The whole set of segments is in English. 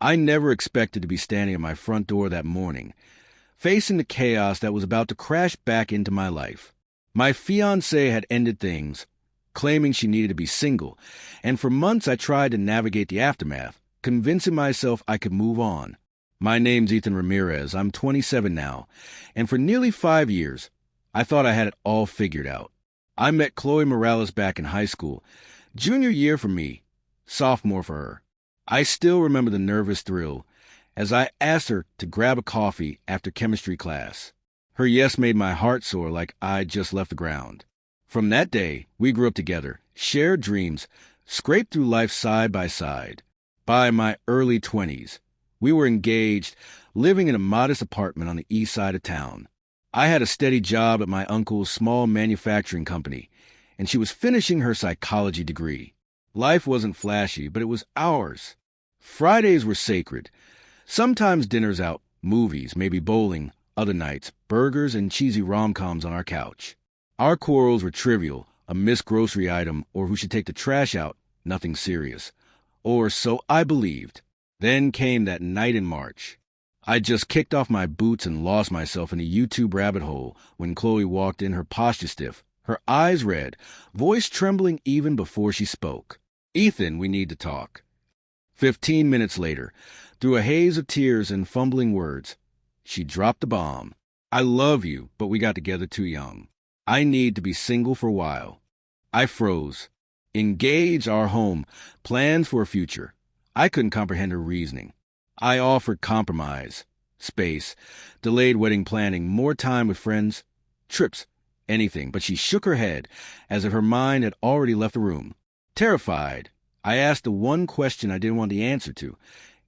I never expected to be standing at my front door that morning, facing the chaos that was about to crash back into my life. My fiancée had ended things, claiming she needed to be single, and for months I tried to navigate the aftermath, convincing myself I could move on. My name's Ethan Ramirez. I'm 27 now, and for nearly 5 years, I thought I had it all figured out. I met Chloe Morales back in high school, junior year for me, sophomore for her. I still remember the nervous thrill as I asked her to grab a coffee after chemistry class. Her yes made my heart soar like I'd just left the ground. From that day, we grew up together, shared dreams, scraped through life side by side. By my early 20s, we were engaged, living in a modest apartment on the east side of town. I had a steady job at my uncle's small manufacturing company, and she was finishing her psychology degree. Life wasn't flashy, but it was ours. Fridays were sacred. Sometimes dinners out, movies, maybe bowling, other nights, burgers and cheesy rom-coms on our couch. Our quarrels were trivial, a missed grocery item or who should take the trash out, nothing serious. Or so I believed. Then came that night in March. I just kicked off my boots and lost myself in a YouTube rabbit hole when Chloe walked in, her posture stiff, her eyes red, voice trembling even before she spoke. "Ethan, we need to talk." 15 minutes later, through a haze of tears and fumbling words, she dropped the bomb. "I love you, but we got together too young. I need to be single for a while." I froze. Engaged, our home, plans for a future. I couldn't comprehend her reasoning. I offered compromise, space, delayed wedding planning, more time with friends, trips, anything, but she shook her head as if her mind had already left the room. Terrified, I asked the one question I didn't want the answer to.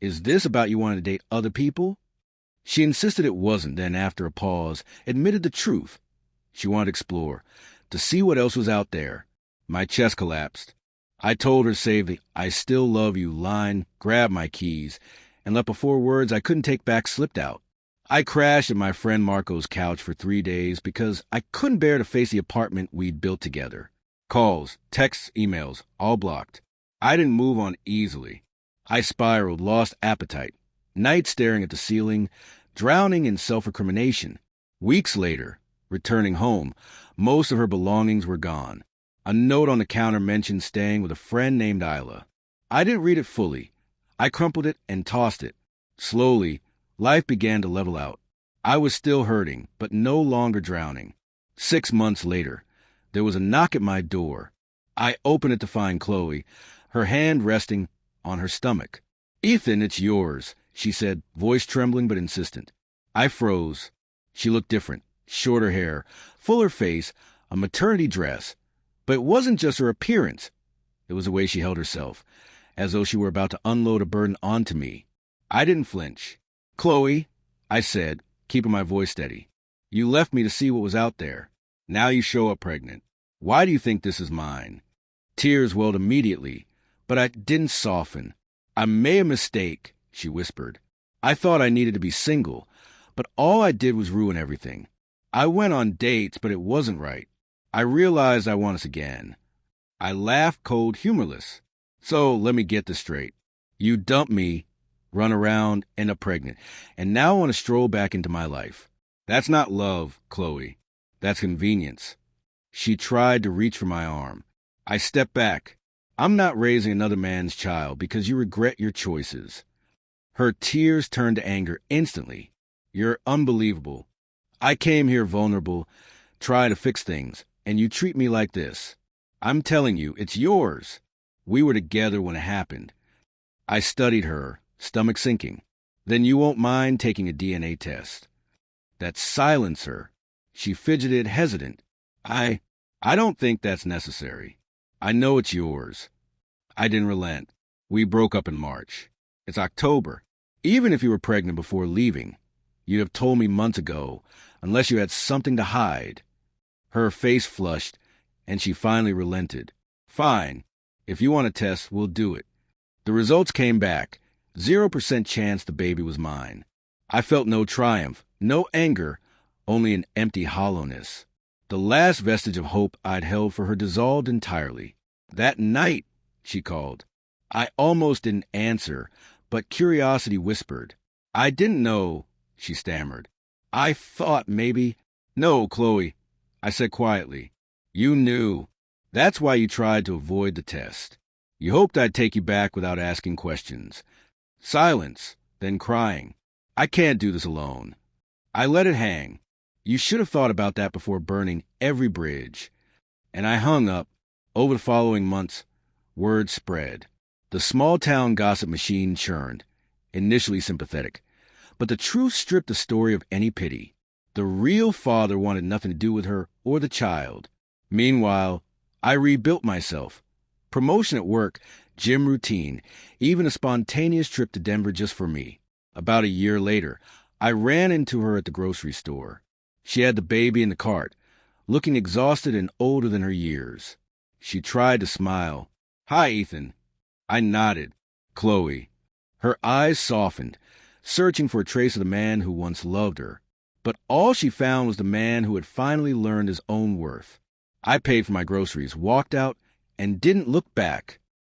"Is this about you wanting to date other people?" She insisted it wasn't, then after a pause, admitted the truth. She wanted to explore, to see what else was out there. My chest collapsed. I told her, save the "I still love you" line, grabbed my keys, and let before words I couldn't take back slipped out. I crashed at my friend Marco's couch for 3 days because I couldn't bear to face the apartment we'd built together. Calls, texts, emails, all blocked. I didn't move on easily. I spiraled, lost appetite, nights staring at the ceiling, drowning in self-recrimination. Weeks later, returning home, most of her belongings were gone. A note on the counter mentioned staying with a friend named Isla. I didn't read it fully. I crumpled it and tossed it. Slowly, life began to level out. I was still hurting, but no longer drowning. 6 months later, there was a knock at my door. I opened it to find Chloe, her hand resting on her stomach. "Ethan, it's yours," she said, voice trembling but insistent. I froze. She looked different, shorter hair, fuller face, a maternity dress. But it wasn't just her appearance. It was the way she held herself, as though she were about to unload a burden onto me. I didn't flinch. "Chloe," I said, keeping my voice steady, "you left me to see what was out there. Now you show up pregnant. Why do you think this is mine?" Tears welled immediately, but I didn't soften. "I made a mistake," she whispered. "I thought I needed to be single, but all I did was ruin everything. I went on dates, but it wasn't right. I realized I want us again." I laughed, cold, humorless. "So let me get this straight. You dumped me, run around, end up pregnant, and now want to stroll back into my life. That's not love, Chloe. That's convenience." She tried to reach for my arm. I stepped back. "I'm not raising another man's child because you regret your choices." Her tears turned to anger instantly. "You're unbelievable. I came here vulnerable, try to fix things, and you treat me like this. I'm telling you, it's yours. We were together when it happened." I studied her, stomach sinking. "Then you won't mind taking a DNA test." That silenced her. She fidgeted, hesitant. I don't think that's necessary. I know it's yours." I didn't relent. We broke up in March. It's October. Even if you were pregnant before leaving, you'd have told me months ago, unless you had something to hide. Her face flushed, and she finally relented. "Fine. If you want a test, we'll do it." The results came back. 0% chance the baby was mine. I felt no triumph, no anger, only an empty hollowness. The last vestige of hope I'd held for her dissolved entirely. "That night," she called. I almost didn't answer, but curiosity whispered. "I didn't know," she stammered. "I thought maybe—" "No, Chloe," I said quietly. "You knew. That's why you tried to avoid the test. You hoped I'd take you back without asking questions." Silence, then crying. "I can't do this alone." I let it hang. "You should have thought about that before burning every bridge." And I hung up. Over the following months, word spread. The small-town gossip machine churned, initially sympathetic. But the truth stripped the story of any pity. The real father wanted nothing to do with her or the child. Meanwhile, I rebuilt myself. Promotion at work, gym routine, even a spontaneous trip to Denver just for me. About a year later, I ran into her at the grocery store. She had the baby in the cart, looking exhausted and older than her years. She tried to smile. "Hi, Ethan." I nodded. "Chloe." Her eyes softened, searching for a trace of the man who once loved her. But all she found was the man who had finally learned his own worth. I paid for my groceries, walked out, and didn't look back.